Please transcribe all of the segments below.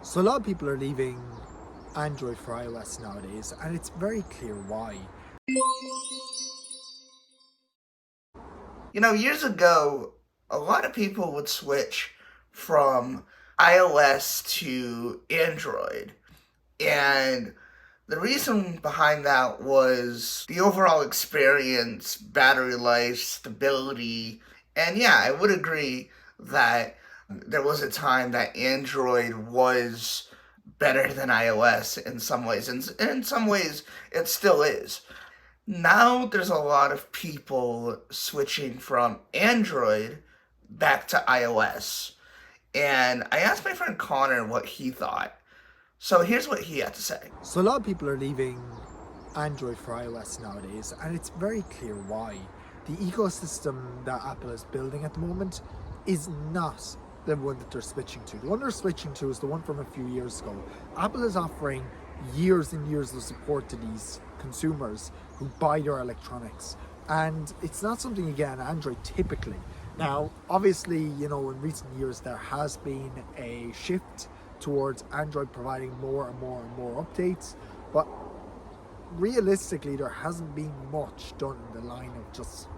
So a lot of people are leaving Android for iOS nowadays, and it's very clear why. Years ago, a lot of people would switch from iOS to Android. And the reason behind that was the overall experience, battery life, stability. And yeah, I would agree that there was a time that Android was better than iOS in some ways. And in some ways, it still is. Now there's a lot of people switching from Android back to iOS. And I asked my friend Connor what he thought. So here's what he had to say. So a lot of people are leaving Android for iOS nowadays, and it's very clear why. The ecosystem that Apple is building at the moment is not the one that they're switching to. The one they're switching to is the one from a few years ago. Apple is offering years and years of support to these consumers who buy their electronics, and it's not something you get on Android typically. Now, obviously, in recent years there has been a shift towards Android providing more and more and more updates, but realistically there hasn't been much done in the line of just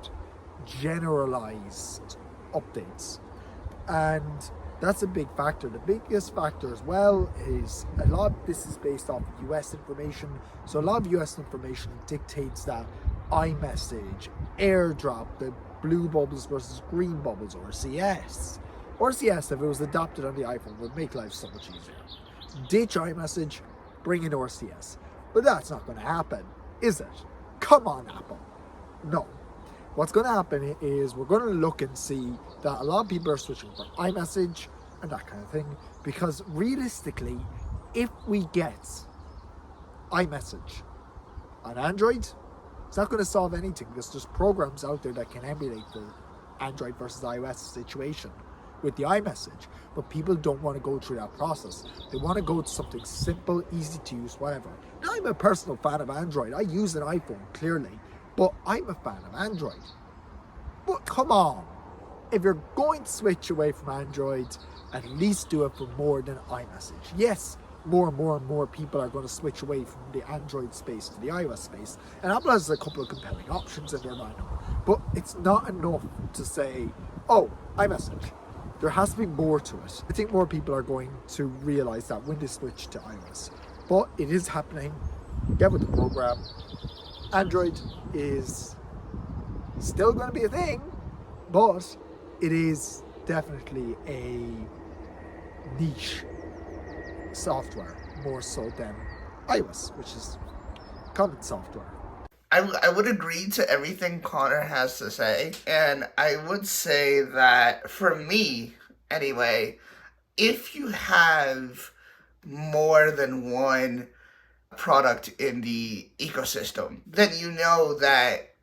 generalized updates, and that's a big factor. The biggest factor as well is a lot of this is based off US information. So a lot of US information dictates that iMessage, AirDrop, the blue bubbles versus green bubbles, RCS, if it was adopted on the iPhone, would make life so much easier. Ditch iMessage, bring in RCS. But that's not going to happen, is it? Come on, Apple. No. What's going to happen is we're going to look and see that a lot of people are switching for iMessage and that kind of thing, because realistically, if we get iMessage on Android, it's not going to solve anything, because there's programs out there that can emulate the Android versus iOS situation with the iMessage, but people don't want to go through that process. They want to go to something simple, easy to use, whatever. Now, I'm a personal fan of Android. I use an iPhone, clearly, but I'm a fan of Android. But come on, if you're going to switch away from Android, at least do it for more than iMessage. Yes, more and more people are going to switch away from the Android space to the iOS space, and Apple has a couple of compelling options in their lineup, but it's not enough to say, oh, iMessage. There has to be more to it. I think more people are going to realize that when they switch to iOS, but it is happening. Get with the program. Android is still going to be a thing, but it is definitely a niche software more so than iOS, which is common software. I would agree to everything Connor has to say. And I would say that for me, anyway, if you have more than one product in the ecosystem, then you know that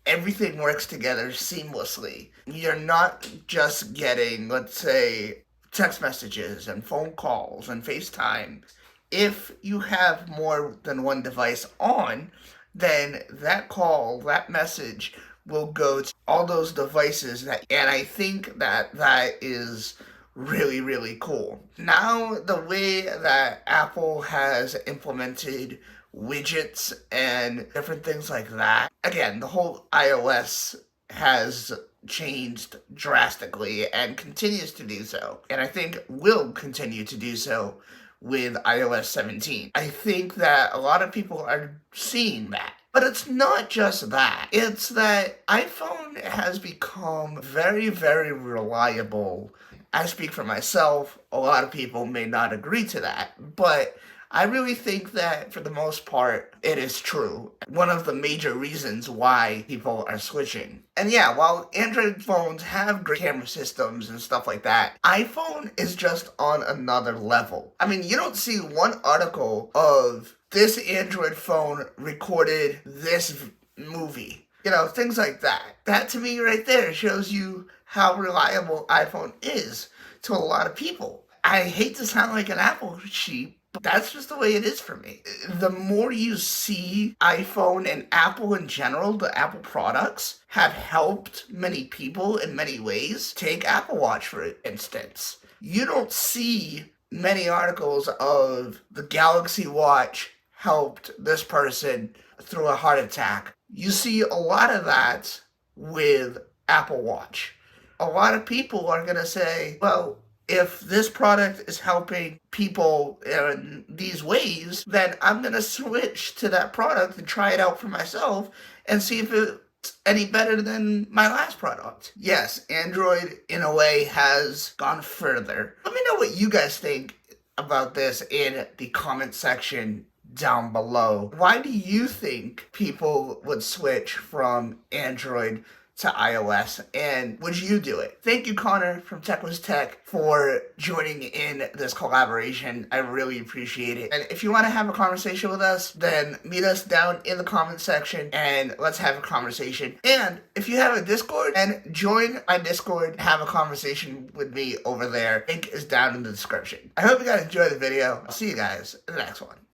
everything works together seamlessly. You're not just getting, let's say, text messages and phone calls and FaceTime. If you have more than one device on, then that call, that message will go to all those devices and I think that is really, really cool. Now, the way that Apple has implemented widgets and different things like that, again, the whole iOS has changed drastically and continues to do so. And I think will continue to do so with iOS 17. I think that a lot of people are seeing that. But it's not just that. It's that iPhone has become very, very reliable. I speak for myself. A lot of people may not agree to that. But I really think that for the most part, it is true. One of the major reasons why people are switching. And yeah, while Android phones have great camera systems and stuff like that, iPhone is just on another level. I mean, you don't see one article of this Android phone recorded this movie. Things like that. That to me right there shows you how reliable iPhone is to a lot of people. I hate to sound like an Apple sheep, but that's just the way it is for me. The more you see iPhone and Apple in general, the Apple products have helped many people in many ways. Take Apple Watch, for instance. You don't see many articles of the Galaxy Watch helped this person through a heart attack. You see a lot of that with Apple Watch. A lot of people are going to say, well, if this product is helping people in these ways, then I'm going to switch to that product and try it out for myself and see if it's any better than my last product. Yes, Android in a way has gone further. Let me know what you guys think about this in the comment section down below. Why do you think people would switch from Android to iOS, and would you do it? Thank you, Connor from Tech Was Tech, for joining in this collaboration. I really appreciate it. And if you want to have a conversation with us, then meet us down in the comment section and let's have a conversation. And if you have a Discord, then join my Discord and have a conversation with me over there. Link is down in the description. I hope you guys enjoyed the video. I'll see you guys in the next one.